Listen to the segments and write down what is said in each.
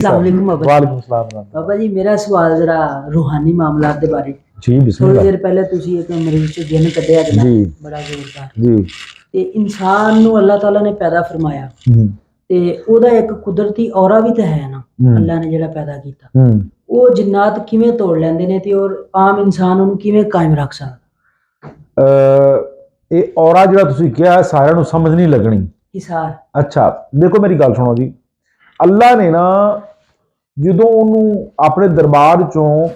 अस्सलामुअलैकुम बाबा जी। वालेकुम सलाम रहमतुल्लाह। बाबा जी मेरा सवाल जरा रूहानी मामलात के बारे जी थोड़ी बिस्मिल्लाह। देर पहले तुसी एक मरीज चो जिन कढ़िया कि जी बड़ा जोरदार जी ते इंसान नू अल्लाह ताला ने पैदा फरमाया ते ओदा एक कुदरती औरा भी तो है ना अल्लाह ने जेड़ा पैदा कीता ਉਹ ਜਿੰਨਾਤ ਕਿਵੇਂ ਤੋੜ ਲੈਂਦੇ ਨੇ ਤੇ ਔਰ ਆਮ ਇਨਸਾਨ ਉਹਨੂੰ ਕਿਵੇਂ ਕਾਇਮ ਰੱਖ ਸਕਦਾ ਇਹ ਔਰਾ ਜਿਹੜਾ ਤੁਸੀਂ ਕਿਹਾ ਹੈ ਸਾਰਿਆਂ ਨੂੰ ਸਮਝ ਨਹੀਂ ਲੱਗਣੀ। ਹਿਸਾਰ ਅੱਛਾ ਦੇਖੋ ਮੇਰੀ ਗੱਲ ਸੁਣੋ ਜੀ। ਅੱਲਾ ਨੇ ਨਾ ਜਦੋਂ ਉਹਨੂੰ ਆਪਣੇ ਦਰਬਾਰ ਚੋਂ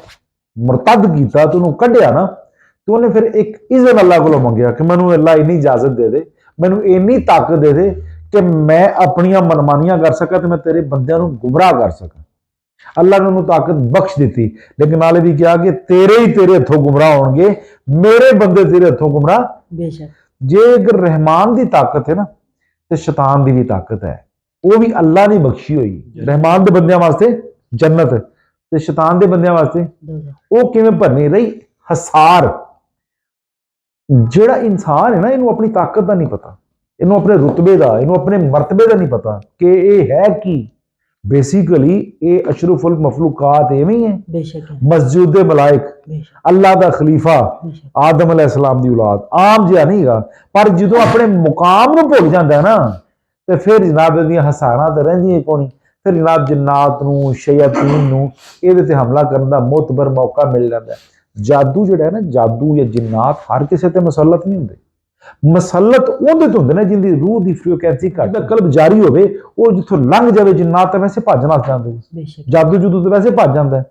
ਮੁਰਤਦ ਕੀਤਾ ਤੇ ਉਹਨੂੰ ਕੱਢਿਆ ਨਾ ਤੇ ਉਹਨੇ ਫਿਰ ਇੱਕ ਇਜ਼ਨ ਅੱਲਾ ਕੋਲੋਂ ਮੰਗਿਆ ਕਿ ਮੈਨੂੰ ਅੱਲਾ ਇੰਨੀ ਇਜਾਜ਼ਤ ਦੇ ਦੇ, ਮੈਨੂੰ ਇੰਨੀ ਤਾਕਤ ਦੇ ਦੇ ਕਿ ਮੈਂ ਆਪਣੀਆਂ ਮਨਮਾਨੀਆਂ ਕਰ ਸਕਾਂ ਤੇ ਮੈਂ ਤੇਰੇ ਬੰਦਿਆਂ ਨੂੰ ਗੁੰਮਰਾਹ ਕਰ ਸਕਾਂ। ਅੱਲਾ ਨੇ ਉਹਨੂੰ ਤਾਕਤ ਬਖਸ਼ ਦਿੱਤੀ, ਲੇਕਿਨ ਨਾਲੇ ਵੀ ਕਿਹਾ ਕਿ ਤੇਰੇ ਹੀ ਤੇਰੇ ਹੱਥੋਂ ਗੁੰਮਰਾਹ ਹੋਣਗੇ, ਮੇਰੇ ਬੰਦੇ ਤੇਰੇ ਹੱਥੋਂ ਗੁੰਮਰਾਹ। ਬੇਸ਼ੱਕ ਜੇ ਅਗਰ ਰਹਿਮਾਨ ਦੀ ਤਾਕਤ ਹੈ ਨਾ ਤੇ ਸ਼ੈਤਾਨ ਦੀ ਵੀ ਤਾਕਤ ਹੈ, ਉਹ ਵੀ ਅੱਲਾ ਨੇ ਬਖਸ਼ੀ ਹੋਈ। ਰਹਿਮਾਨ ਦੇ ਬੰਦਿਆਂ ਵਾਸਤੇ ਜੰਨਤ ਤੇ ਸ਼ੈਤਾਨ ਦੇ ਬੰਦਿਆਂ ਵਾਸਤੇ ਉਹ ਕਿਵੇਂ ਭਰਨੀ ਰਹੀ ਹਸਾਰ। ਜਿਹੜਾ ਇਨਸਾਨ ਹੈ ਨਾ ਇਹਨੂੰ ਆਪਣੀ ਤਾਕਤ ਦਾ ਨਹੀਂ ਪਤਾ, ਇਹਨੂੰ ਆਪਣੇ ਰੁਤਬੇ ਦਾ, ਇਹਨੂੰ ਆਪਣੇ ਮਰਤਬੇ ਦਾ ਨਹੀਂ ਪਤਾ ਕਿ ਇਹ ਹੈ ਕੀ। बेसिकली ये अशरफुल मखलूकात एवं ही है, मस्जिद मलाइक, अल्लाह का खलीफा, आदम अलैहिस्सलाम दी औलाद, आम जिहा नहीं गा। पर जो अपने मुकाम नूं भुल जाता है ना तो फिर जनाब इहदियां हसारां ते रहिंदियां कोनी। फिर जनाब जन्नात नूं शयातीन नूं इहदे ते हमला करन दा मोतबर मौका मिल जाता है। जादू जिहड़ा है ना, जादू या जिन्नात हर किसी ते मुसल्लत नहीं हुंदे। मसलत ਉਹਦੇ ਤੋਂ ਹੁੰਦੇ ਨੇ ਜਿੰਦੀ ਰੂਹ ਦੀ ਫ੍ਰੀਕੁਐਂਸੀ ਘੱਟ, ਕਲਬ ਜਾਰੀ ਹੋਵੇ, ਉਹ ਜਿੱਥੋਂ ਲੰਘ ਜਾਵੇ ਜਿੰਨਾਤ ਤਾਂ ਵੈਸੇ ਭੱਜ ਨਾ ਜਾਂਦੇ, ਜਾਦੂ ਜਦੂ ਤਾਂ ਵੈਸੇ ਭੱਜ ਜਾਂਦਾ।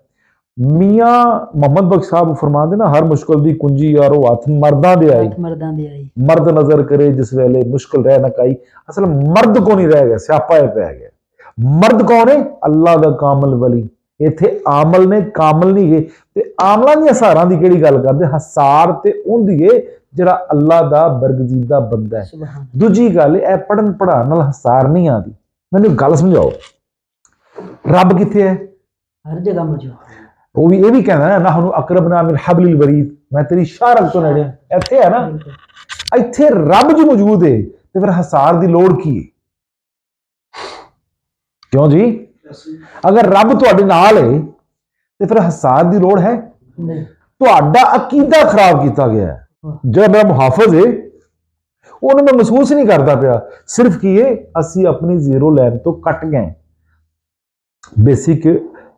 ਮੀਆਂ ਮੁਹੰਮਦ ਬਖਸ਼ ਸਾਹਿਬ ਫਰਮਾਉਂਦੇ ਨਾ, ਹਰ ਮੁਸ਼ਕਲ ਦੀ ਕੁੰਜੀ ਯਾਰੋ ਹੱਥ ਮਰਦਾਂ ਦੇ ਆਈ, ਮਰਦ ਨਜ਼ਰ ਕਰੇ ਜਿਸ ਵੇਲੇ ਮੁਸ਼ਕਲ ਰਹਿ ਨਾ ਕਾਈ। ਅਸਲ ਮਰਦ ਕੋ ਨਹੀਂ ਰਹਿ ਗਿਆ, ਸਿਆਪਾ ਇਹ ਪੈ ਗਿਆ। ਮਰਦ ਕੌਣ ਹੈ? ਅੱਲਾ ਦਾ ਕਾਮਲ ਵਲੀ। ਇੱਥੇ ਆਮਲ ਨੇ, ਕਾਮਲ ਨਹੀਂ ਗਏ। ਤੇ ਆਮਲਾਂ ਦੀਆਂ ਹਸਾਰਾਂ ਦੀ ਕਿਹੜੀ ਗੱਲ ਕਰਦੇ? ਹਸਾਰ ਤੇ ਉਹਦੀ ਏ ਜਿਹੜਾ ਅੱਲਾ ਦਾ ਬਰਗਜ਼ੀਦਾ ਬੰਦਾ ਹੈ। ਦੂਜੀ ਗੱਲ ਇਹ ਪੜਨ ਪੜਾਉਣ ਨਾਲ ਹਸਾਰ ਨਹੀਂ ਆਦੀ। ਮੈਨੂੰ ਗੱਲ ਸਮਝਾਓ, ਰੱਬ ਕਿੱਥੇ ਹੈ? ਹਰ ਜਗ੍ਹਾ ਮੌਜੂਦ। ਉਹ ਵੀ ਇਹ ਵੀ ਕਹਿੰਦਾ ਨਾ, ਨਹਨੁ ਅਕਰਬਨਾ ਮਿਨ ਹਬਲਿਲ ਵਰੀਦ, ਮੈਂ ਤੇਰੀ ਸ਼ਾਰਕ ਤੋਂ ਨੇੜੇ। ਇੱਥੇ ਹੈ ਨਾ, ਇੱਥੇ ਰੱਬ ਜੀ ਮੌਜੂਦ ਹੈ ਤੇ ਫਿਰ ਹਸਾਰ ਦੀ ਲੋੜ ਕੀ ਹੈ? ਕਿਉਂ ਜੀ? ਅਗਰ ਰੱਬ ਤੁਹਾਡੇ ਨਾਲ ਹੈ ਤੇ ਫਿਰ ਹਸਾਰ ਦੀ ਲੋੜ ਹੈ? ਤੁਹਾਡਾ ਅਕੀਦਾ ਖਰਾਬ ਕੀਤਾ ਗਿਆ ਹੈ। ਜਿਹੜਾ ਮੇਰਾ ਮੁਹਾਫਿਜ਼ ਹੈ ਉਹਨੂੰ ਮੈਂ ਮਹਿਸੂਸ ਨਹੀਂ ਕਰਦਾ ਪਿਆ। ਸਿਰਫ ਕੀ ਹੈ, ਅਸੀਂ ਆਪਣੀ ਜ਼ੀਰੋ ਲਾਈਨ ਤੋਂ ਕੱਟ ਗਏ। ਬੇਸਿਕ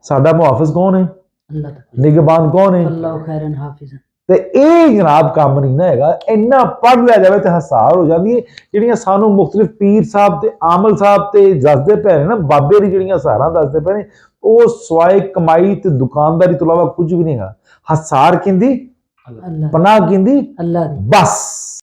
ਸਾਡਾ ਮੁਹਾਫਿਜ਼ ਕੌਣ ਹੈ? ਅੱਲਾਹ। ਨਿਗਹਬਾਨ ਕੌਣ ਹੈ? ਅੱਲਾਹ ਖੈਰਨ ਹਾਫਿਜ਼। ਤੇ ਇਹ ਜਨਾਬ ਕੰਮ ਨਹੀਂ ਨਾ ਹੈਗਾ। ਇੰਨਾ ਪੜ੍ਹ ਲਿਆ ਜਾਵੇ ਤੇ ਹਸਾਰ ਹੋ ਜਾਂਦੀ ਹੈ। ਜਿਹੜੀਆਂ ਸਾਨੂੰ ਮੁਖਤਲਿਫ ਪੀਰ ਸਾਹਿਬ ਤੇ ਆਮਲ ਸਾਹਿਬ ਤੇ ਦੱਸਦੇ ਪਏ ਨੇ ਨਾ, ਬਾਬੇ ਦੀ ਜਿਹੜੀਆਂ ਹਸਾਰਾਂ ਦੱਸਦੇ ਪਏ ਨੇ, ਉਹ ਸਵਾਏ ਕਮਾਈ ਤੇ ਦੁਕਾਨਦਾਰੀ ਤੋਂ ਇਲਾਵਾ ਕੁਝ ਵੀ ਨਹੀਂ ਹੈਗਾ। ਹਸਾਰ ਕਿੰਦੀ? ਪਨਾਹ ਕਿੰਦੀ? ਅੱਲਾਹ ਦੀ। ਬਸ।